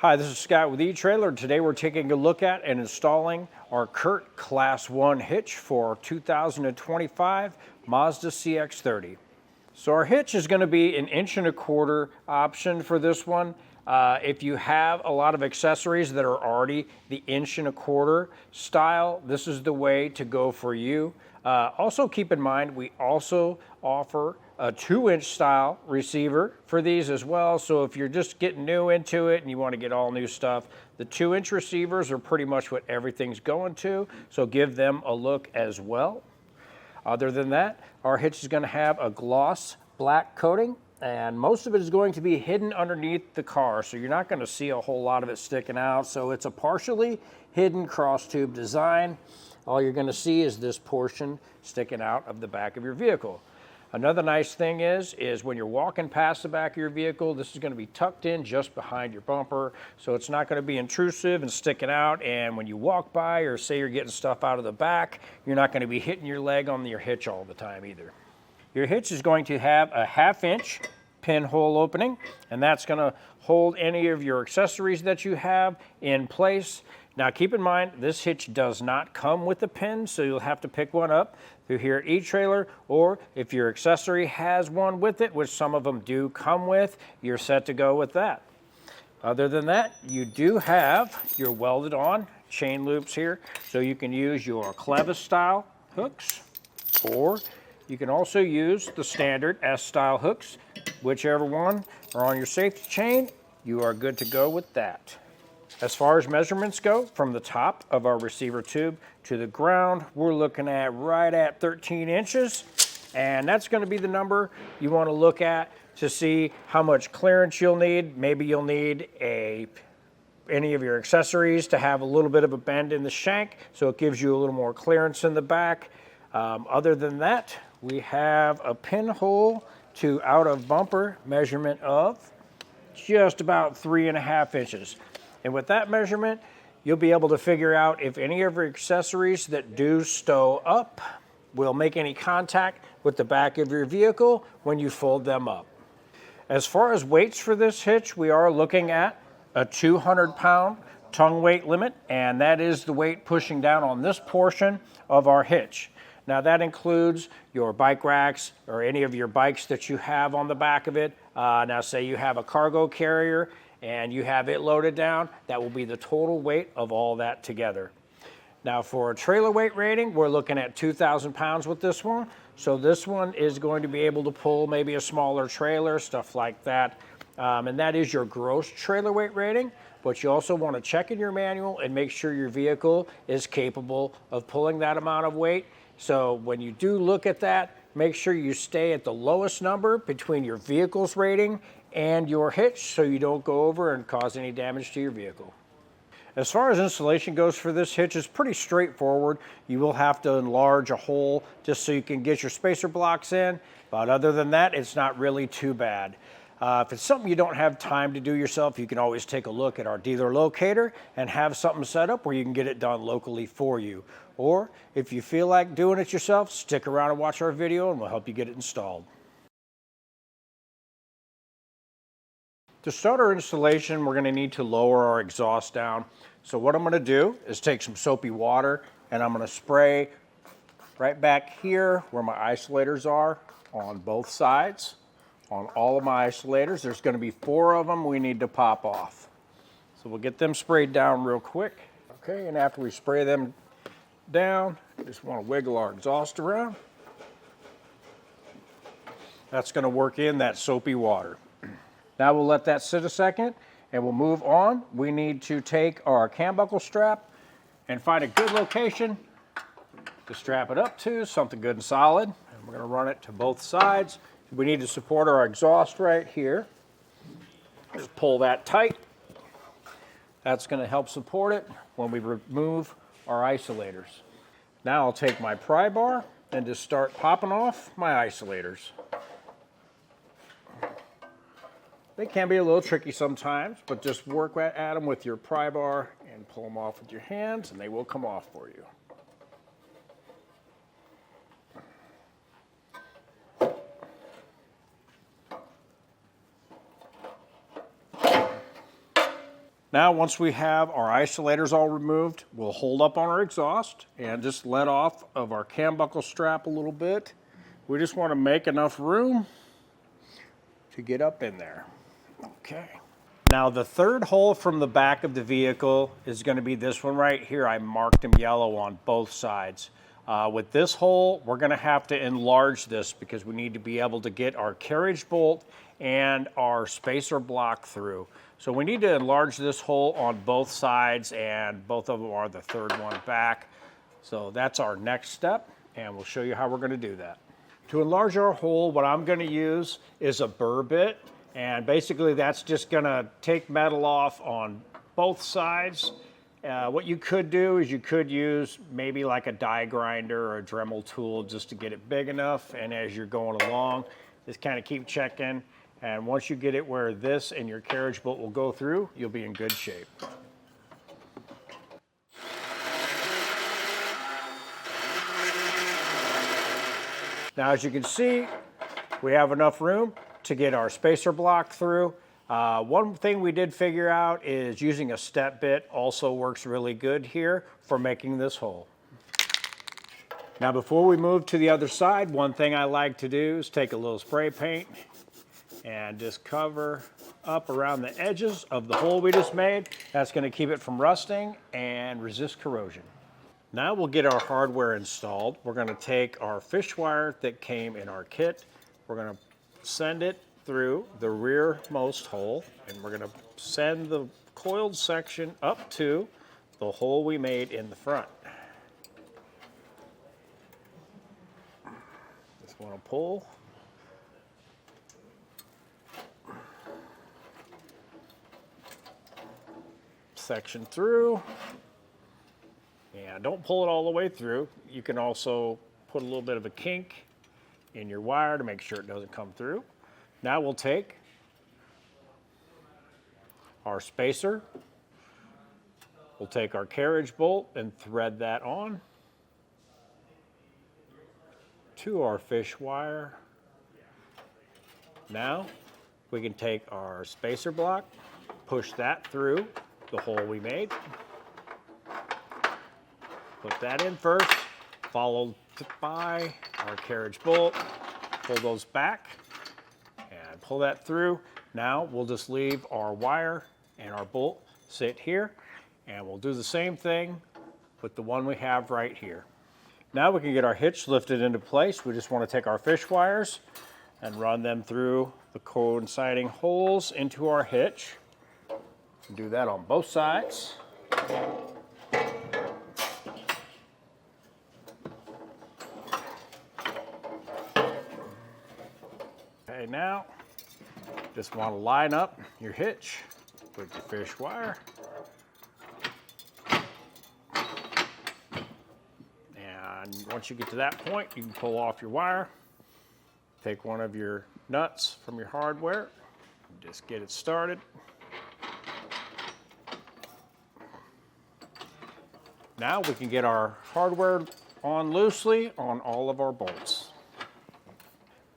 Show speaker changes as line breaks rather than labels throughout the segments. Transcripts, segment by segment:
Hi, this is Scott with eTrailer. Today we're taking a look at and installing our CURT Class I hitch for our 2025 Mazda CX-30. So our hitch is going to be an 1.25" option for this one. If you have a lot of accessories that are already the 1.25" style, this is the way to go for you. Also keep in mind, we also offer a 2" style receiver for these as well. So if you're just getting new into it and you want to get all new stuff, the 2" receivers are pretty much what everything's going to. So give them a look as well. Other than that, our hitch is going to have a gloss black coating, and most of it is going to be hidden underneath the car. So you're not going to see a whole lot of it sticking out. So it's a partially hidden cross tube design. All you're going to see is this portion sticking out of the back of your vehicle. Another nice thing is when you're walking past the back of your vehicle, this is going to be tucked in just behind your bumper, so it's not going to be intrusive and sticking out. And when you walk by, or say you're getting stuff out of the back, you're not going to be hitting your leg on your hitch all the time either. Your hitch is going to have a 1/2" pinhole opening, and that's going to hold any of your accessories that you have in place. Now keep in mind, this hitch does not come with a pin, so you'll have to pick one up through here at eTrailer, or if your accessory has one with it, which some of them do come with, you're set to go with that. Other than that, you do have your welded on chain loops here, so you can use your clevis style hooks, or you can also use the standard S style hooks. Whichever one are on your safety chain, you are good to go with that. As far as measurements go, from the top of our receiver tube to the ground, we're looking at right at 13 inches. And that's going to be the number you want to look at to see how much clearance you'll need. Maybe you'll need any of your accessories to have a little bit of a bend in the shank, so it gives you a little more clearance in the back. Other than that, we have a pinhole to out of bumper measurement of just about 3.5 inches. And with that measurement, you'll be able to figure out if any of your accessories that do stow up will make any contact with the back of your vehicle when you fold them up. As far as weights for this hitch, we are looking at a 200-pound tongue weight limit, and that is the weight pushing down on this portion of our hitch. Now that includes your bike racks or any of your bikes that you have on the back of it. Now say you have a cargo carrier and you have it loaded down, that will be the total weight of all that together. Now for a trailer weight rating, we're looking at 2,000 pounds with this one. So this one is going to be able to pull maybe a smaller trailer, stuff like that. And that is your gross trailer weight rating, but you also want to check in your manual and make sure your vehicle is capable of pulling that amount of weight. So when you do look at that, make sure you stay at the lowest number between your vehicle's rating and your hitch, so you don't go over and cause any damage to your vehicle. As far as installation goes for this hitch, it's pretty straightforward. You will have to enlarge a hole just so you can get your spacer blocks in, but other than that, it's not really too bad. If it's something you don't have time to do yourself, you can always take a look at our dealer locator and have something set up where you can get it done locally for you. Or if you feel like doing it yourself, stick around and watch our video and we'll help you get it installed. To start our installation, we're going to need to lower our exhaust down. So what I'm going to do is take some soapy water and I'm going to spray right back here where my isolators are on both sides. On all of my isolators, there's going to be 4 of them we need to pop off. So we'll get them sprayed down real quick. Okay, and after we spray them down, just want to wiggle our exhaust around. That's going to work in that soapy water. Now we'll let that sit a second and we'll move on. We need to take our cam buckle strap and find a good location to strap it up to, something good and solid. And we're going to run it to both sides. We need to support our exhaust right here. Just pull that tight. That's going to help support it when we remove our isolators. Now I'll take my pry bar and just start popping off my isolators. They can be a little tricky sometimes, but just work at them with your pry bar and pull them off with your hands and they will come off for you. Now, once we have our isolators all removed, we'll hold up on our exhaust and just let off of our cam buckle strap a little bit. We just want to make enough room to get up in there. Okay. Now, the third hole from the back of the vehicle is going to be this one right here. I marked them yellow on both sides. With this hole, we're going to have to enlarge this because we need to be able to get our carriage bolt and our spacer block through. So we need to enlarge this hole on both sides, and both of them are the third one back. So that's our next step, and we'll show you how we're going to do that. To enlarge our hole, what I'm going to use is a burr bit, and basically that's just going to take metal off on both sides. What you could do is you could use maybe like a die grinder or a Dremel tool just to get it big enough, and as you're going along, just kind of keep checking. And once you get it where this and your carriage bolt will go through, you'll be in good shape. Now, as you can see, we have enough room to get our spacer block through. One thing we did figure out is using a step bit also works really good here for making this hole. Now, before we move to the other side, one thing I like to do is take a little spray paint and just cover up around the edges of the hole we just made. That's going to keep it from rusting and resist corrosion. Now we'll get our hardware installed. We're going to take our fish wire that came in our kit. We're going to send it through the rearmost hole, and we're going to send the coiled section up to the hole we made in the front. Just want to pull. Section through, and don't pull it all the way through. You can also put a little bit of a kink in your wire to make sure it doesn't come through. Now we'll take our spacer, we'll take our carriage bolt and thread that on to our fish wire. Now we can take our spacer block, push that through the hole we made. Put that in first, followed by our carriage bolt. Pull those back and pull that through. Now we'll just leave our wire and our bolt sit here, and we'll do the same thing with the one we have right here. Now we can get our hitch lifted into place. We just want to take our fish wires and run them through the coinciding holes into our hitch. Do that on both sides. Okay, now just want to line up your hitch with your fish wire. And once you get to that point, you can pull off your wire, take one of your nuts from your hardware, just get it started. Now we can get our hardware on loosely on all of our bolts.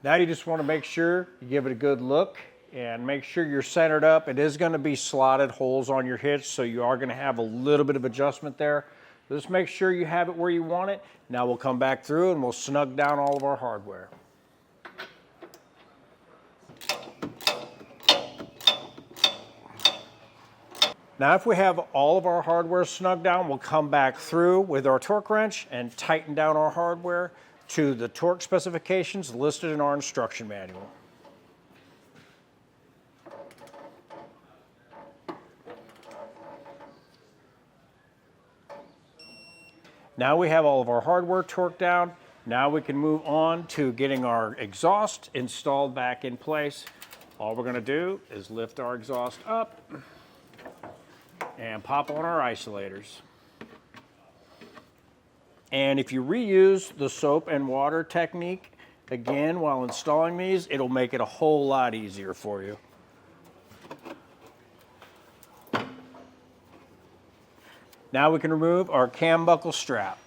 Now you just want to make sure you give it a good look and make sure you're centered up. It is going to be slotted holes on your hitch, so you are going to have a little bit of adjustment there. Just make sure you have it where you want it. Now we'll come back through and we'll snug down all of our hardware. Now, if we have all of our hardware snugged down, we'll come back through with our torque wrench and tighten down our hardware to the torque specifications listed in our instruction manual. Now we have all of our hardware torqued down. Now we can move on to getting our exhaust installed back in place. All we're going to do is lift our exhaust up and pop on our isolators. And if you reuse the soap and water technique, again, while installing these, it'll make it a whole lot easier for you. Now we can remove our cam buckle strap.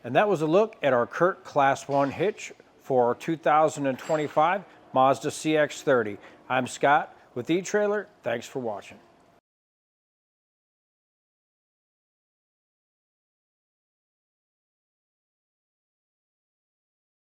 And that was a look at our CURT Class I hitch for our 2025 Mazda CX-30. I'm Scott with eTrailer. Thanks for watching.